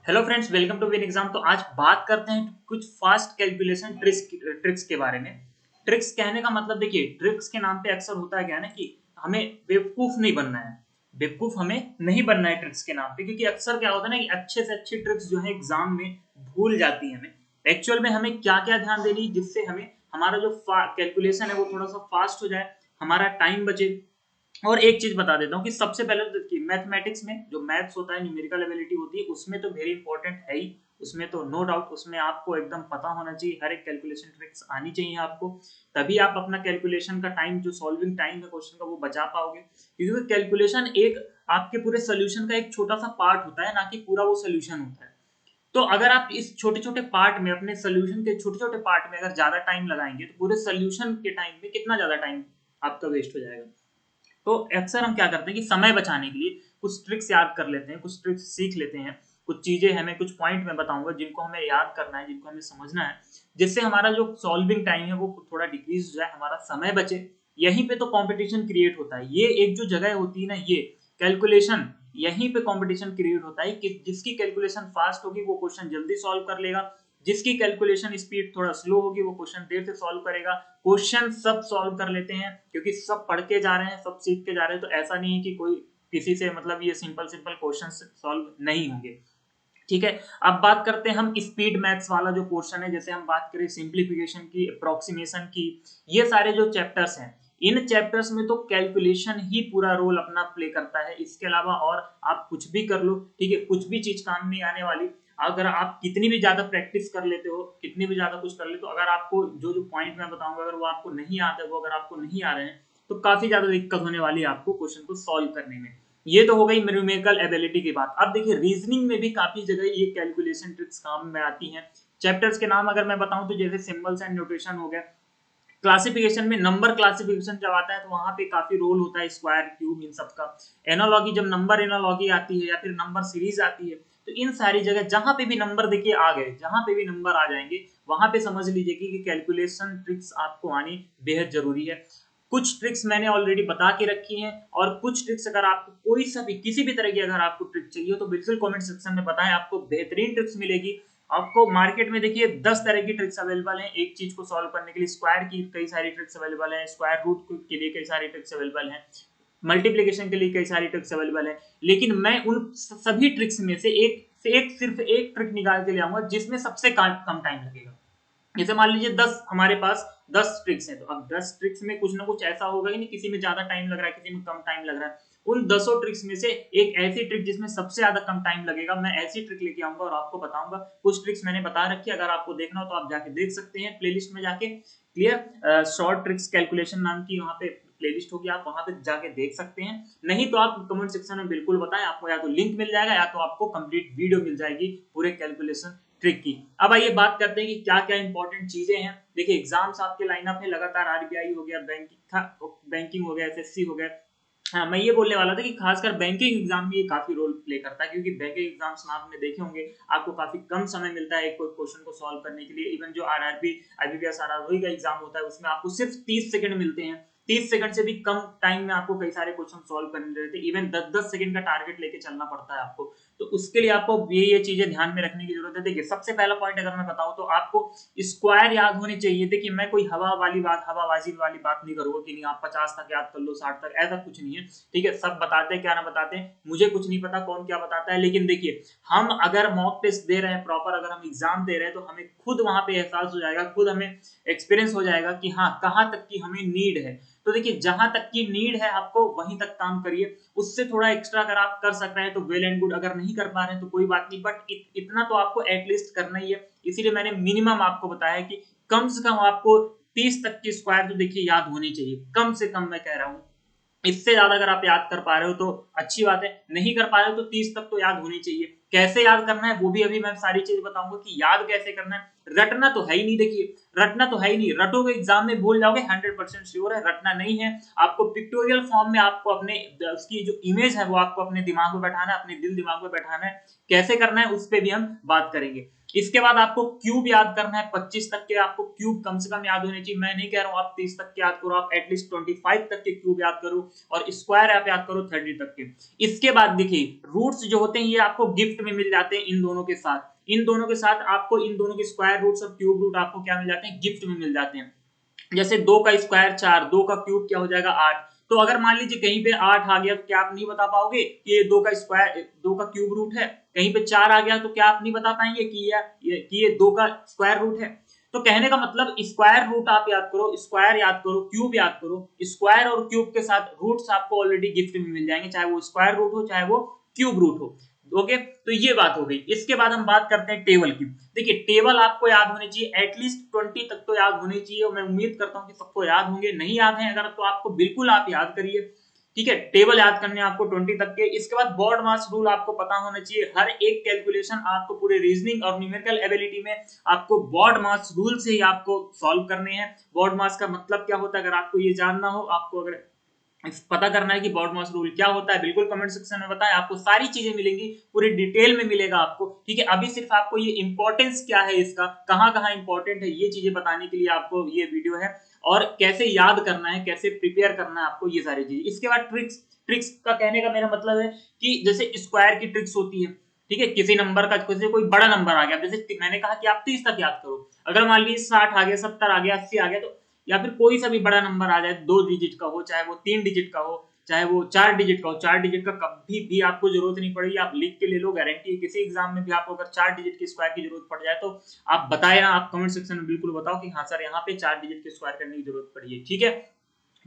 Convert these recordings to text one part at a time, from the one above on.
Hello friends, welcome to win exam. तो आज बात करते हैं कुछ फास्ट कैलकुलेशन ट्रिक्स के बारे में। ट्रिक्स कहने का मतलब देखिए, ट्रिक्स के नाम पे अक्सर होता है क्या है ना कि हमें बेवकूफ नहीं बनना है। बेवकूफ हमें नहीं बनना है ट्रिक्स के नाम पे, क्योंकि अक्सर क्या होता है ना कि अच्छे से अच्छी ट्रिक्स जो है एग्जाम में भूल जाती है हमें। एक्चुअल में हमें क्या क्या ध्यान देनी है जिससे हमें हमारा जो कैलकुलेशन है वो थोड़ा सा फास्ट हो जाए, हमारा टाइम बचे। और एक चीज बता देता हूँ कि सबसे पहले तो देखिए, मैथमेटिक्स में जो मैथ्स होता है, न्यूमेरिकल एबिलिटी होती है, उसमें तो वेरी इंपॉर्टेंट है ही। उसमें तो नो डाउट, उसमें आपको एकदम पता होना चाहिए, हर एक कैलकुलेशन ट्रिक्स आनी चाहिए आपको। तभी आप अपना कैलकुलेशन का टाइम, जो सॉल्विंग टाइम है क्वेश्चन का, वो बचा पाओगे। क्योंकि कैलकुलेशन एक आपके पूरे सोल्यूशन का एक छोटा सा पार्ट होता है, ना कि पूरा वो सोल्यूशन होता है। तो अगर आप इस छोटे छोटे पार्ट में, अपने सोल्यूशन के छोटे छोटे पार्ट में अगर ज्यादा टाइम लगाएंगे, तो पूरे सोल्यूशन के टाइम में कितना ज्यादा टाइम आपका वेस्ट हो जाएगा। तो अक्सर हम क्या करते हैं कि समय बचाने के लिए कुछ ट्रिक्स याद कर लेते हैं, कुछ ट्रिक्स सीख लेते हैं। कुछ चीजें हमें, कुछ पॉइंट मैं बताऊंगा जिनको हमें याद करना है, जिनको हमें समझना है, जिससे हमारा जो सॉल्विंग टाइम है वो थोड़ा डिक्रीज हो जाए, हमारा समय बचे। यहीं पे तो कंपटीशन क्रिएट होता है। ये एक जो जगह होती है ना, ये कैलकुलेशन, यहीं पे कंपटीशन क्रिएट होता है कि जिसकी कैलकुलेशन फास्ट होगी वो क्वेश्चन जल्दी सॉल्व कर लेगा, जिसकी कैलकुलेशन स्पीड थोड़ा स्लो होगी वो क्वेश्चन देर से सॉल्व करेगा। क्वेश्चन सब सॉल्व कर लेते हैं क्योंकि सब पढ़ के जा रहे हैं, सब सीख के जा रहे हैं। तो ऐसा नहीं है कि कोई किसी से, मतलब ये सिंपल सिंपल क्वेश्चन सॉल्व नहीं होंगे। ठीक है, अब बात करते हैं हम स्पीड मैथ्स वाला जो पोर्शन है। जैसे हम बात करें सिंप्लीफिकेशन की, अप्रोक्सीमेशन की, ये सारे जो चैप्टर्स हैं, इन चैप्टर्स में तो कैलकुलेशन ही पूरा रोल अपना प्ले करता है। इसके अलावा और आप कुछ भी कर लो, ठीक है, कुछ भी चीज काम नहीं आने वाली। अगर आप कितनी भी ज्यादा प्रैक्टिस कर लेते हो, कितनी भी ज्यादा कुछ कर ले, तो अगर आपको जो जो पॉइंट मैं बताऊंगा अगर वो आपको नहीं आते, वो अगर आपको नहीं आ रहे हैं, तो काफी ज्यादा दिक्कत होने वाली है आपको क्वेश्चन को सॉल्व करने में। ये तो हो गई न्यूमेरिकल एबिलिटी की बात। अब देखिए, रीजनिंग में भी काफी जगह ये कैलकुलेशन ट्रिक्स काम में आती हैं। चैप्टर्स के नाम अगर मैं बताऊं तो जैसे सिंबल्स एंड नोटेशन हो गया। क्लासिफिकेशन में नंबर क्लासिफिकेशन जब आता है तो वहां पे काफी रोल होता है स्क्वायर, क्यूब, इन सब का। एनालॉगी, जब नंबर एनालॉगी आती है या फिर नंबर सीरीज आती है, तो इन सारी जगह जहां पे भी नंबर देखिए आ गए, जहां पे भी नंबर आ जाएंगे, वहां पे समझ लीजिए कि कैलकुलेशन ट्रिक्स आपको आनी बेहद जरूरी है। कुछ ट्रिक्स मैंने ऑलरेडी बता के रखी हैं, और कुछ ट्रिक्स अगर आपको कोई सा भी, किसी भी तरह की अगर आपको ट्रिक चाहिए तो बिल्कुल कमेंट सेक्शन में बताएं, आपको बेहतरीन ट्रिक्स मिलेगी। आपको मार्केट में देखिए 10 तरह की ट्रिक्स अवेलेबल हैं एक चीज को सॉल्व करने के लिए। स्क्वायर की कई सारी ट्रिक्स अवेलेबल हैं, स्क्वायर रूट के लिए कई सारी ट्रिक्स अवेलेबल हैं, मल्टीप्लिकेशन के लिए कई सारी ट्रिक्स अवेलेबल हैं। लेकिन मैं उन सभी ट्रिक्स में से एक सिर्फ एक ट्रिक निकाल के ले आऊंगा जिसमें सबसे कम टाइम लगेगा। जैसे मान लीजिए 10 हमारे पास 10 ट्रिक्स हैं, तो अब 10 ट्रिक्स में कुछ ना कुछ ऐसा होगा ही नहीं, किसी में ज्यादा टाइम लग रहा है, किसी में कम टाइम लग रहा है। उन 10 ट्रिक्स में से एक ऐसी ट्रिक जिसमें सबसे ज्यादा कम टाइम लगेगा, मैं ऐसी ट्रिक लेके आऊंगा और आपको बताऊंगा। कुछ ट्रिक्स मैंने बता रखी है, अगर आपको देखना हो तो आप जाके देख सकते हैं प्लेलिस्ट में जाके। क्लियर, शॉर्ट ट्रिक्स कैलकुलेशन नाम की वहां पे प्लेलिस्ट होगी, आप वहां पे जाके देख सकते हैं। नहीं तो आप कमेंट सेक्शन में बिल्कुल बताएं, आपको या तो लिंक मिल जाएगा या तो आपको कंप्लीट वीडियो मिल जाएगी पूरे कैलकुलेशन ट्रिक की। अब आइए बात करते हैं कि क्या क्या इंपॉर्टेंट चीजें हैं। देखिए, एग्जाम्स आपके लाइनअप में लगातार, आरबीआई हो गया, बैंकिंग हो गया, एसएससी हो गया। हाँ, मैं ये बोलने वाला था कि खासकर बैंकिंग एग्जाम में ये काफी रोल प्ले करता है, क्योंकि बैंकिंग एग्जाम्स में आपने देखे होंगे आपको काफी कम समय मिलता है एक कोई क्वेश्चन को सॉल्व करने के लिए। इवन जो आरआरबी, आईबीपीएस, आरआरबी का एग्जाम होता है उसमें आपको सिर्फ 30 सेकंड मिलते हैं। 30 सेकंड से भी कम टाइम में आपको कई सारे क्वेश्चन सॉल्व करने रहते हैं। इवन 10-10 सेकंड का टारगेट लेके चलना पड़ता है आपको। तो उसके लिए आपको ये चीजें ध्यान में रखने की जरूरत है। देखिए, सबसे पहला पॉइंट अगर मैं बताऊं तो आपको स्क्वायर याद होने चाहिए। देखिए, मैं कोई हवाबाजी वाली बात नहीं करूंगा कि नहीं आप 50 तक याद कर लो, 60 तक, ऐसा कुछ नहीं है। ठीक है, सब बताते हैं, क्या ना बताते हैं मुझे कुछ नहीं पता कौन क्या बताता है। लेकिन देखिए, हम अगर मॉक टेस्ट दे रहे हैं प्रॉपर, अगर हम एग्जाम दे रहे हैं, तो हमें खुद वहां पे एहसास हो जाएगा, खुद हमें एक्सपीरियंस हो जाएगा कि हाँ, कहाँ तक की हमें नीड है। तो देखिए, जहां तक की नीड है आपको वहीं तक काम करिए। उससे थोड़ा एक्स्ट्रा अगर आप कर सक रहे हैं तो वेल एंड गुड, अगर नहीं कर पा रहे हैं तो कोई बात नहीं, बट इतना तो आपको एटलीस्ट करना ही है। इसीलिए मैंने मिनिमम आपको बताया है कि कम से कम आपको 30 तक की स्क्वायर तो देखिए याद होनी चाहिए, कम से कम मैं कह रहा हूं। इससे ज्यादा अगर आप याद कर पा रहे हो तो अच्छी बात है, नहीं कर पा रहे हो तो 30 तक तो याद होनी चाहिए। कैसे याद करना है वो भी अभी मैं सारी चीज बताऊंगा कि याद कैसे करना है। रटना तो है ही नहीं, देखिए रटना तो है ही नहीं, रटोगे एग्जाम में भूल जाओगे, 100% श्योर है। रटना नहीं है, आपको पिक्टोरियल फॉर्म में आपको अपने उसकी जो इमेज है वो आपको अपने दिमाग में बैठाना है, अपने दिल दिमाग में बैठाना है। कैसे करना है उस पर भी हम बात करेंगे। इसके बाद आपको क्यूब याद करना है, 25 तक के आपको क्यूब कम से कम याद होने चाहिए। मैं नहीं कह रहा हूं आप 30 तक के याद करो, आप एटलीस्ट 25 तक के क्यूब याद करो, और स्क्वायर आप याद करो 30 तक के। इसके बाद देखिए, रूट्स जो होते हैं ये आपको गिफ्ट गिफ्ट में मिल जाते हैं इन दोनों के साथ। इन दोनों के साथ आपको इन दोनों के स्क्वायर रूट्स और क्यूब रूट आपको क्या मिल जाते हैं, गिफ्ट में मिल जाते हैं। जैसे 2 का स्क्वायर 4, 2 का क्यूब क्या हो जाएगा 8। तो अगर मान लीजिए कहीं पे 8 आ गया तो क्या आप नहीं बता पाओगे कि ये 2 का स्क्वायर 2 का क्यूब रूट है, कहीं पे 4 आ गया तो क्या आप नहीं बता पाएंगे कि ये 2 का स्क्वायर रूट है। तो कहने का मतलब स्क्वायर रूट आप याद करो, स्क्वायर याद करो, क्यूब याद करो, स्क्वायर और क्यूब के साथ रूट्स आपको ऑलरेडी गिफ्ट में मिल जाएंगे, चाहे वो स्क्वायर रूट हो चाहे वो क्यूब रूट हो। ओके, तो ये बात हो गई। इसके बाद हम बात करते हैं टेबल की। देखिए टेबल आपको याद होने चाहिए, एटलीस्ट 20 तक तो याद होने चाहिए, और मैं उम्मीद करता हूं कि सबको याद होंगे। नहीं याद है अगर तो आपको बिल्कुल आप याद करिए, ठीक है। टेबल याद करने आपको 20 तक के। इसके बाद बॉड मास रूल आपको पता होना चाहिए। हर एक कैलकुलेशन आपको पूरे रीजनिंग और न्यूमेरिकल एबिलिटी में आपको बॉड मास रूल से ही आपको सॉल्व करने हैं। बॉड मास का मतलब क्या होता है, अगर आपको ये जानना हो, आपको अगर पता करना है कि बॉड मास रूल क्या होता है, बिल्कुल कमेंट सेक्शन में बताएं। आपको सारी चीजें मिलेंगी, पूरी डिटेल में मिलेगा आपको, ठीक है। अभी सिर्फ आपको ये इंपॉर्टेंस क्या है इसका, कहां कहां इंपॉर्टेंट है, ये चीजें बताने के लिए आपको ये वीडियो है। और कैसे याद करना है, कैसे प्रिपेयर करना है आपको, ये सारी चीजें। इसके बाद ट्रिक्स। ट्रिक्स का कहने का मेरा मतलब है कि जैसे स्क्वायर की ट्रिक्स होती है, ठीक है। किसी नंबर का, किसी कोई बड़ा नंबर आ गया, जैसे मैंने कहा कि आप 30 तक याद करो। अगर मान लीजिए 60 आ गया, 70 आ गया, 80 आ गया, तो या फिर कोई सा भी बड़ा नंबर आ जाए, 2 डिजिट का हो, चाहे वो 3 डिजिट का हो, चाहे वो 4 डिजिट का हो, 4 डिजिट का कभी भी आपको जरूरत नहीं पड़ेगी, आप लिख के ले लो, गारंटी है। किसी एग्जाम में भी आपको अगर 4 डिजिट के स्क्वायर की जरूरत पड़ जाए तो आप बताए ना, आप कमेंट सेक्शन में बिल्कुल बताओ कि हाँ सर यहाँ पे 4 डिजिट के स्क्वायर करने की जरूरत पड़ी है, ठीक है।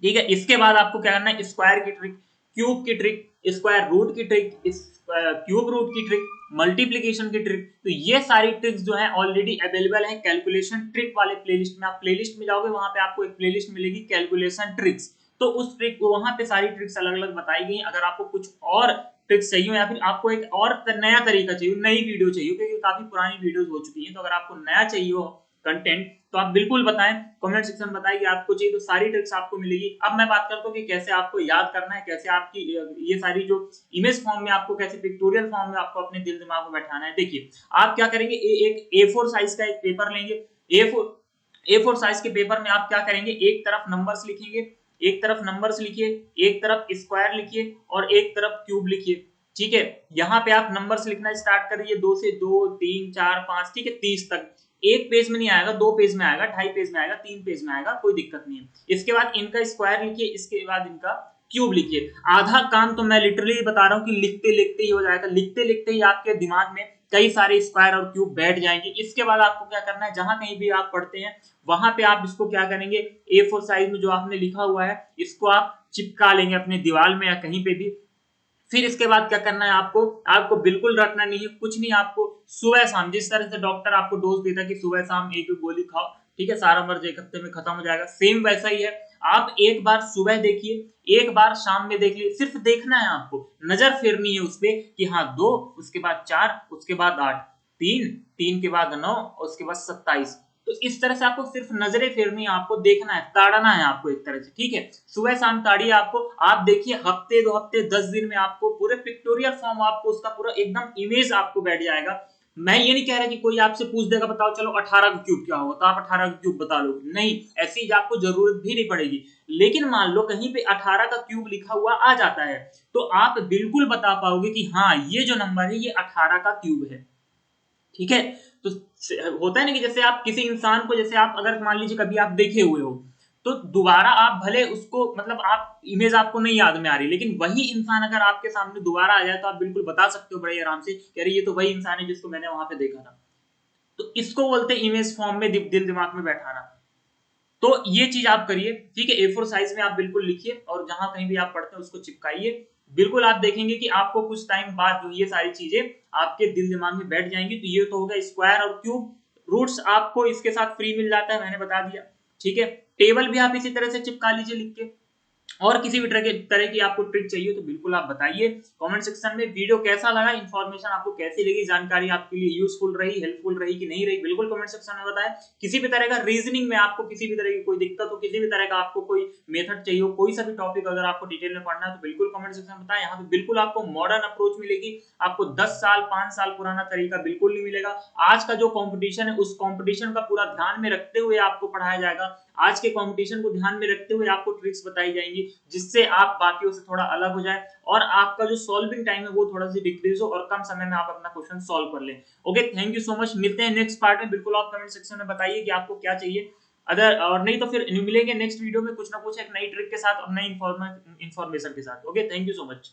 ठीक है, इसके बाद आपको क्या करना है, स्क्वायर की ट्रिक, क्यूब की ट्रिक, स्क्वायर रूट की ट्रिक, क्यूब रूट की ट्रिक, मल्टीप्लीकेशन की ट्रिक। तो ये सारी ट्रिक्स जो है ऑलरेडी अवेलेबल है कैलकुलेशन ट्रिक वाले प्लेलिस्ट में। आप प्लेलिस्ट में जाओगे, वहां पे आपको एक प्लेलिस्ट मिलेगी कैलकुलेशन ट्रिक्स। तो उस ट्रिक वहां पे सारी ट्रिक्स अलग अलग बताई गई। अगर आपको कुछ और ट्रिक्स चाहिए हो, या फिर आपको एक और नया तरीका चाहिए, नई वीडियो चाहिए, क्योंकि काफी पुरानी वीडियोस हो चुकी हैं, तो अगर आपको नया चाहिए हो कंटेंट तो आप बिल्कुल बताएं, कमेंट सेक्शन में बताएं कि आपको चाहिए, तो सारी ट्रिक्स आपको मिलेगी। अब मैं बात करता हूँ कि कैसे आपको याद करना है, कैसे आपकी ये सारी जो इमेज फॉर्म में आपको, कैसे पिक्टोरियल फॉर्म में आपको अपने दिल दिमाग में बैठाना है। देखिए आप क्या करेंगे, एक A4 साइज का एक पेपर लेंगे। A4 साइज के पेपर में आप क्या करेंगे, एक तरफ नंबर्स लिखेंगे, एक तरफ नंबर्स लिखिए, एक तरफ स्क्वायर लिखिए और एक तरफ क्यूब लिखिए, ठीक है। यहाँ पे आप नंबर्स लिखना स्टार्ट करिए, 2 से 2, 3, 4, 5, ठीक है, 30 तक। एक पेज में नहीं आएगा, 2 पेज में आएगा, 2.5 पेज में आएगा, 3 पेज में आएगा, कोई दिक्कत नहीं है। इसके बाद इनका स्क्वायर लिखिए, इसके बाद इनका क्यूब लिखिए। आधा काम तो मैं लिटरली बता रहा हूँ कि लिखते लिखते ही हो जाएगा, लिखते लिखते ही आपके दिमाग में कई सारे स्क्वायर और क्यूब बैठ जाएंगे। इसके बाद आपको क्या करना है, जहां कहीं भी आप पढ़ते हैं वहां पे आप इसको क्या करेंगे, A4 साइज में जो आपने लिखा हुआ है इसको आप चिपका लेंगे अपने दीवार में या कहीं पे भी। फिर इसके बाद क्या करना है, आपको आपको बिल्कुल रखना नहीं है कुछ नहीं, आपको सुबह शाम, जिस तरह से डॉक्टर आपको डोज देता है कि सुबह शाम एक गोली खाओ, ठीक है, सारा मर्ज एक हफ्ते में खत्म हो जाएगा, सेम वैसा ही है। आप एक बार सुबह देखिए, एक बार शाम में देख लीजिए, सिर्फ देखना है आपको, नजर फेरनी है उस पर कि हाँ 2, उसके बाद 4, उसके बाद 8, 3, 3 के बाद 9, उसके बाद 27। तो इस तरह से आपको सिर्फ नजरें फेरनी है, आपको देखना है, ताड़ना है आपको एक तरह से, ठीक है। सुबह शाम ताड़िए आपको, आप देखिए हफ्ते 2 हफ्ते 10 दिन में आपको पूरे पिक्टोरियल फॉर्म, आपको उसका पूरा एकदम इमेज आपको बैठ जाएगा। मैं ये नहीं कह रहा कि कोई आपसे पूछ देगा बताओ चलो 18 का क्यूब क्या होगा, तो आप 18 का क्यूब बता लोगे, नहीं, ऐसी आपको जरूरत भी नहीं पड़ेगी। लेकिन मान लो कहीं पे 18 का क्यूब लिखा हुआ आ जाता है, तो आप बिल्कुल बता पाओगे कि हाँ ये जो नंबर है ये 18 का क्यूब है, ठीक है। तो होता है ना कि जैसे आप किसी इंसान को, जैसे आप अगर मान लीजिए कभी आप देखे हुए हो, तो दोबारा आप भले उसको, मतलब आप इमेज आपको नहीं याद में आ रही, लेकिन वही इंसान अगर आपके सामने दोबारा आ जाए तो आप बिल्कुल बता सकते हो बड़े आराम से कि अरे ये तो वही इंसान है जिसको मैंने वहां पे देखा था। तो इसको बोलते हैं इमेज फॉर्म में दिल दिमाग में बैठाना। तो ये चीज आप करिए, ठीक है। A4 साइज में आप बिल्कुल लिखिए और जहां कहीं भी आप पढ़ते हैं उसको चिपकाइए। बिल्कुल आप देखेंगे कि आपको कुछ टाइम बाद जो ये सारी चीजें आपके दिल दिमाग में बैठ जाएंगी। तो ये तो होगा स्क्वायर और क्यूब। रूट्स आपको इसके साथ फ्री मिल जाता है, मैंने बता दिया, ठीक है। टेबल भी आप इसी तरह से चिपका लीजिए लिख के। और किसी भी तरह की आपको ट्रिक चाहिए तो बिल्कुल आप बताइए कमेंट सेक्शन में। वीडियो कैसा लगा, इन्फॉर्मेशन आपको कैसी लगी, जानकारी आपके लिए यूजफुल रही, हेल्पफुल रही कि नहीं रही, बिल्कुल कमेंट सेक्शन में बताएं। किसी भी तरह का रीजनिंग में आपको किसी भी तरह की कोई दिक्कत हो, किसी भी तरह का आपको कोई मेथड चाहिए हो, कोई सा भी टॉपिक अगर आपको डिटेल में पढ़ना है तो बिल्कुल कमेंट सेक्शन में बताएं। यहाँ पे बिल्कुल आपको मॉडर्न अप्रोच मिलेगी, आपको 10 साल 5 साल पुराना तरीका बिल्कुल नहीं मिलेगा। आज का जो कॉम्पिटिशन है उस कॉम्पिटिशन का पूरा ध्यान में रखते हुए आपको पढ़ाया जाएगा। आज के कंपटीशन को ध्यान में रखते हुए आपको ट्रिक्स बताई जाएंगी जिससे आप बाकियों से थोड़ा अलग हो जाए और आपका जो सॉल्विंग टाइम है वो थोड़ा सा डिक्रीज हो और कम समय में आप अपना क्वेश्चन सॉल्व कर लें। Okay, thank you so much. मिलते हैं नेक्स्ट पार्ट में। बिल्कुल आप कमेंट सेक्शन में बताइए कि आपको क्या चाहिए। अदर और नहीं तो फिर मिलेंगे नेक्स्ट वीडियो में कुछ ना कुछ एक नई ट्रिक के साथ और नई इंफॉर्मेशन के साथ। Okay, thank you so much.